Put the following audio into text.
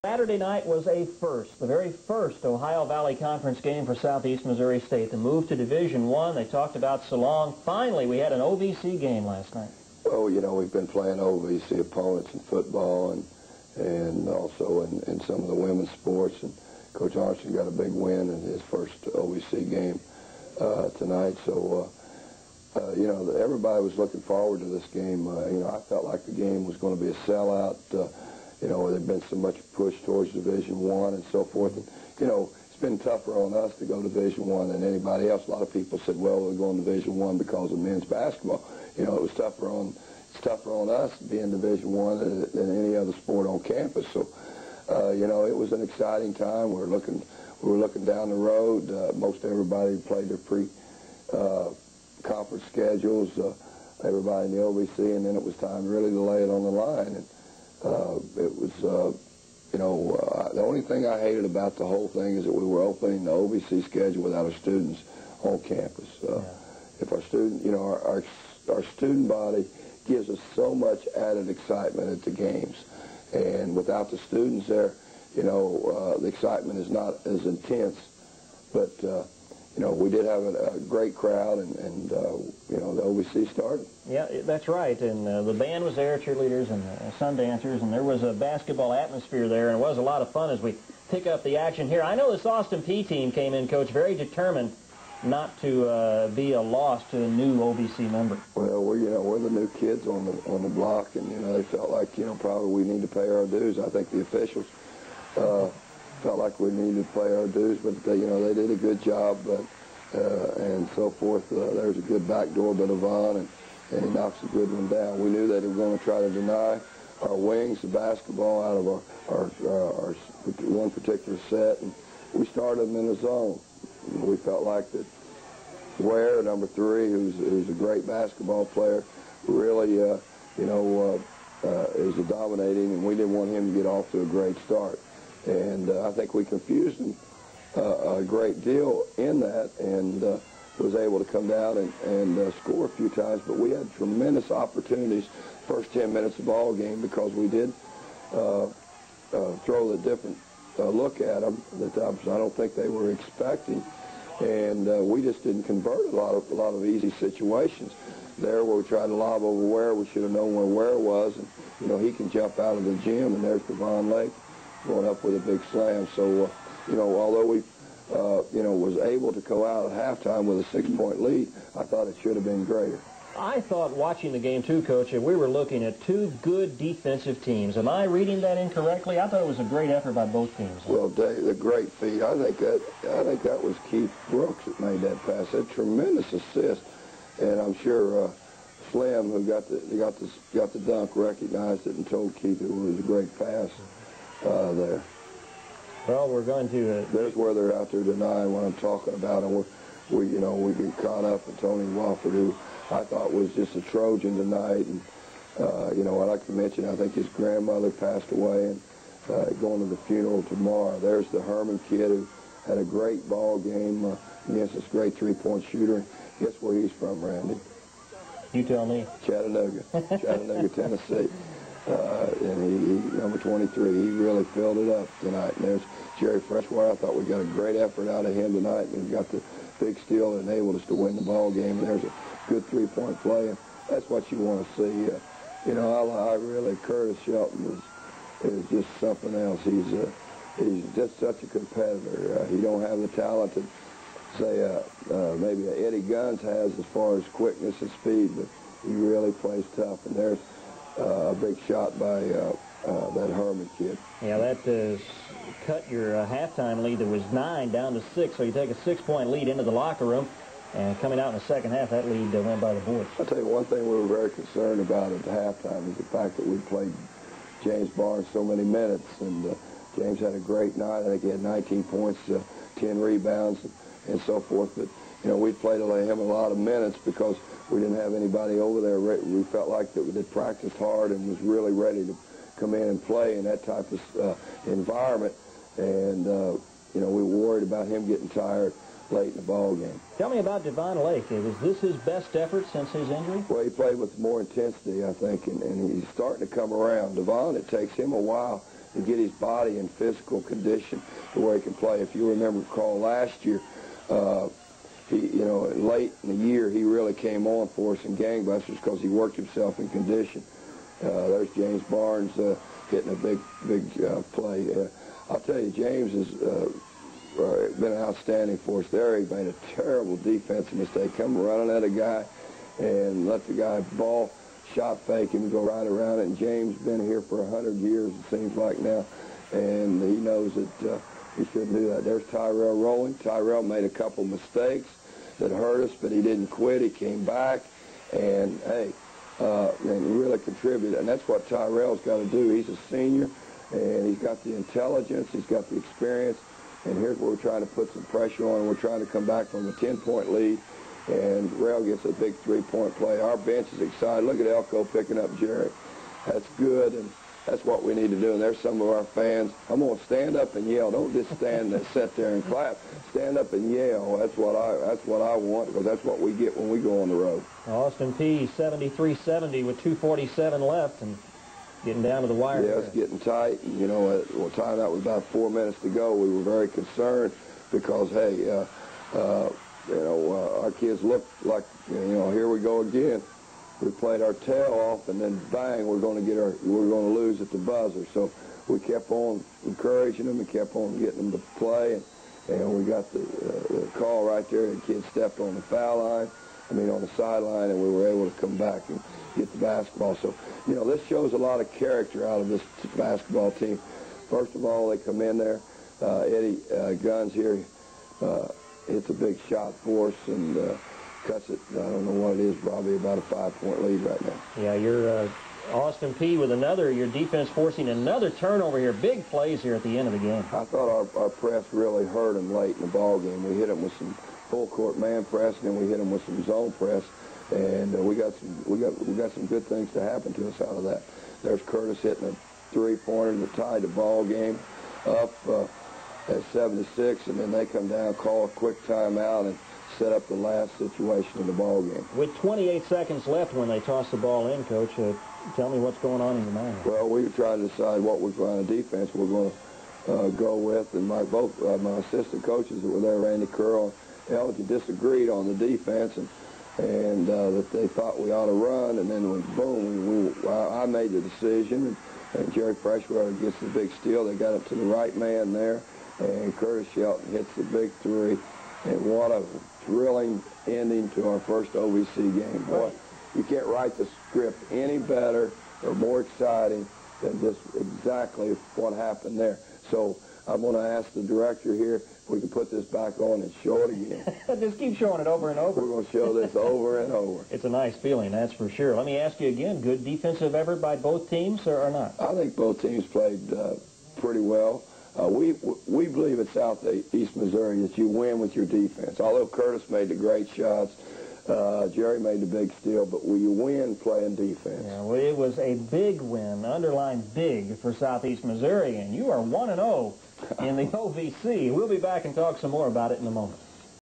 Saturday night was a first, the very first Ohio Valley Conference game for Southeast Missouri State. The move to Division I, they talked about so long. Finally, we had an OVC game last night. Well, you know, we've been playing OVC opponents in football and also in some of the women's sports. And Coach Armstrong got a big win in his first OVC game tonight. So, you know, everybody was looking forward to this game. You know, I felt like the game was going to be a sellout. You know, there'd been so much push towards Division I and so forth. And, you know, it's been tougher on us to go to Division I than anybody else. A lot of people said, well, we're going to Division I because of men's basketball. You know, it's tougher on us being Division I than any other sport on campus. So, you know, it was an exciting time. We were looking down the road. Most everybody played their pre-conference schedules. Everybody in the OVC, and then it was time really to lay it on the line. And, it was, you know, the only thing I hated about the whole thing is that we were opening the OVC schedule without our students on campus. If our student, you know, our student body gives us so much added excitement at the games, and without the students there, you know, the excitement is not as intense. But you know, we did have a great crowd, and you know, the OVC started. Yeah, that's right. And the band was there, cheerleaders and sun dancers, and there was a basketball atmosphere there, and it was a lot of fun as we pick up the action here. I know this Austin Peay team came in, Coach, very determined not to be a loss to a new OVC member. Well, we're the new kids on the block, and you know, they felt like, you know, probably we need to pay our dues. I think the officials felt like we needed to pay our dues, but they, you know, they did a good job, and so forth. There's a good backdoor by Devon, and he knocks a good one down. We knew that they were going to try to deny our wings the basketball out of our one particular set, and we started them in the zone. We felt like that Ware, number 3, who's a great basketball player, really, you know, is dominating, and we didn't want him to get off to a great start. And I think we confused him a great deal in that, and was able to come down and score a few times. But we had tremendous opportunities first 10 minutes of the ball game because we did throw the different look at them that I don't think they were expecting, and we just didn't convert a lot of easy situations. There where we tried to lob over Ware, we should have known where Ware was, and you know, he can jump out of the gym, and there's Devon Lake going up with a big slam. So, you know, although we, you know, was able to go out at halftime with a 6-point lead, I thought it should have been greater. I thought watching the game too, Coach, we were looking at two good defensive teams. Am I reading that incorrectly? I thought it was a great effort by both teams. Well, Dave, the great feat. I think that was Keith Brooks that made that pass. A tremendous assist, and I'm sure Slim, who got the dunk, recognized it and told Keith it was a great pass there. Well, we're going to. There's where they're out there denying what I'm talking about, and we you know, we get caught up in Tony Wofford, who I thought was just a Trojan tonight. And you know, I'd like to mention, I think his grandmother passed away, and going to the funeral tomorrow. There's the Herman kid who had a great ball game against this great 3-point shooter. Guess where he's from, Randy? You tell me. Chattanooga, Tennessee. And he number 23, he really filled it up tonight. And there's Jerry Freshwater. I thought we got a great effort out of him tonight, and got the big steal that enabled us to win the ball game. And there's a good 3-point play, and that's what you want to see. You know, I really, Curtis Shelton is just something else. He's just such a competitor. He don't have the talent that, say, maybe Eddie Guns has as far as quickness and speed, but he really plays tough. And there's a big shot by that Herman kid. Yeah, that cut your halftime lead that was 9 down to 6, so you take a 6-point lead into the locker room, and coming out in the second half, that lead went by the board. I'll tell you one thing we were very concerned about at the halftime is the fact that we played James Barnes so many minutes, and James had a great night. I think he had 19 points, 10 rebounds, and so forth. But, you know, we played him a lot of minutes because we didn't have anybody over there. We felt like that we had practiced hard and was really ready to come in and play in that type of environment. And, you know, we were worried about him getting tired late in the ball game. Tell me about Devon Lake. Was this his best effort since his injury? Well, he played with more intensity, I think, and he's starting to come around. Devon, it takes him a while to get his body in physical condition to where he can play. If you remember, Carl, last year, late in the year, he really came on for us in gangbusters because he worked himself in condition. There's James Barnes hitting a big play. I'll tell you, James has been outstanding for us there. He made a terrible defensive mistake, come running at a guy and let the guy ball shot fake him and go right around it. And James been here for 100 years, it seems like now, and he knows that he shouldn't do that. There's Tyrell rolling. Tyrell made a couple mistakes that hurt us, but he didn't quit. He came back, and hey, and really contributed. And that's what Tyrell's got to do. He's a senior, and he's got the intelligence, he's got the experience, and here's where we're trying to put some pressure on. We're trying to come back from a 10-point lead, and Rail gets a big 3-point play. Our bench is excited. Look at Elko picking up Jerry. That's good, and that's what we need to do. And there's some of our fans. I'm going to stand up and yell. Don't just stand and sit there and clap. Stand up and yell. That's what I want, because that's what we get when we go on the road. Austin Peay 73-70 with 2:47 left and getting down to the wire. Yeah, it's getting tight. And, you know, timeout was about 4 minutes to go. We were very concerned because, hey, our kids looked like, here we go again. We played our tail off, and then bang, we're going to lose at the buzzer. So we kept on encouraging them and kept on getting them to play, and we got the call right there. The kid stepped on the on the sideline, and we were able to come back and get the basketball. So, this shows a lot of character out of this basketball team. First of all, they come in there. Eddie Guns here hits a big shot for us and cuts it. I don't know what it is, probably about a 5-point lead right now. Yeah, you're Austin Peay with your defense forcing another turnover here. Big plays here at the end of the game. I thought our press really hurt them late in the ball game. We hit them with some full court man press, and then we hit them with some zone press, and we got some good things to happen to us out of that. There's Curtis hitting a 3-pointer that tied the ball game up at 7-6, and then they come down, call a quick timeout, and set up the last situation in the ball game. With 28 seconds left when they toss the ball in, Coach, tell me what's going on in your mind. Well, we were trying to decide what we're going to defense we're going to go with, and my assistant coaches that were there, Randy Curl and Elgin, disagreed on the defense, and that they thought we ought to run, and then boom, I made the decision, and Jerry Freshwater gets the big steal. They got it to the right man there, and Curtis Shelton hits the big 3. And what a thrilling ending to our first OVC game. Boy, you can't write the script any better or more exciting than just exactly what happened there. So I'm going to ask the director here if we can put this back on and show it again. Just keep showing it over and over. We're going to show this over and over. It's a nice feeling, that's for sure. Let me ask you again, good defensive effort by both teams or not? I think both teams played pretty well. We believe at Southeast Missouri that you win with your defense. Although Curtis made the great shots, Jerry made the big steal, but you win playing defense. Yeah, well, it was a big win, underlined big, for Southeast Missouri, and you are 1-0 in the OVC. We'll be back and talk some more about it in a moment.